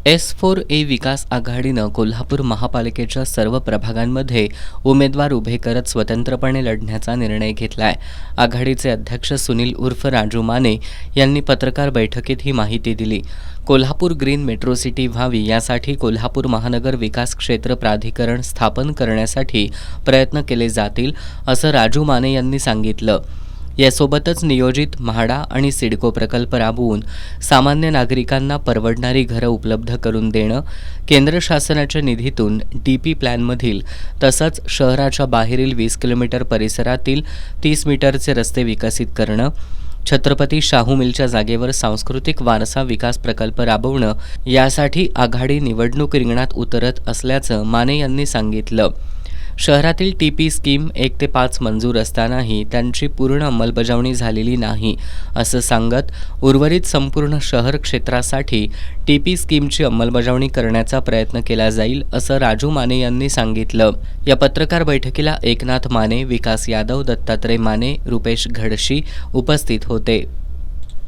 S4A विकास आघाडीनं कोल्हापूर महापालिकेच्या सर्व प्रभागांमध्ये उमेदवार उभे करत स्वतंत्रपणे लढण्याचा निर्णय घेतलाय. आघाडीचे अध्यक्ष सुनील उर्फ राजू माने यांनी पत्रकार बैठकीत ही माहिती दिली. कोल्हापूर ग्रीन मेट्रो सिटी व्हावी यासाठी कोल्हापूर महानगर विकास क्षेत्र प्राधिकरण स्थापन करण्यासाठी प्रयत्न केले जातील, असं राजू माने यांनी सांगितलं. यासोबतच नियोजित म्हाडा आणि सिडको प्रकल्प राबवून सामान्य नागरिकांना परवडणारी घरं उपलब्ध करून देणं, केंद्र शासनाच्या निधीतून DP प्लॅनमधील तसंच शहराच्या बाहेरील 20 किलोमीटर परिसरातील 30 मीटरचे रस्ते विकसित करणं, छत्रपती शाहू मिलच्या जागेवर सांस्कृतिक वारसा विकास प्रकल्प राबवणं यासाठी आघाडी निवडणूक रिंगणात उतरत असल्याचं माने यांनी सांगितलं. शहरातील TP स्कीम 1 ते 5 मंजूर असतानाही त्यांची पूर्ण अंमलबजावणी झालेली नाही, असं सांगत उर्वरित संपूर्ण शहर क्षेत्रासाठी TP स्कीमची अंमलबजावणी करण्याचा प्रयत्न केला जाईल, असं राजू माने यांनी सांगितलं. या पत्रकार बैठकीला एकनाथ माने, विकास यादव, दत्तात्रय माने, रुपेश घडशी उपस्थित होते.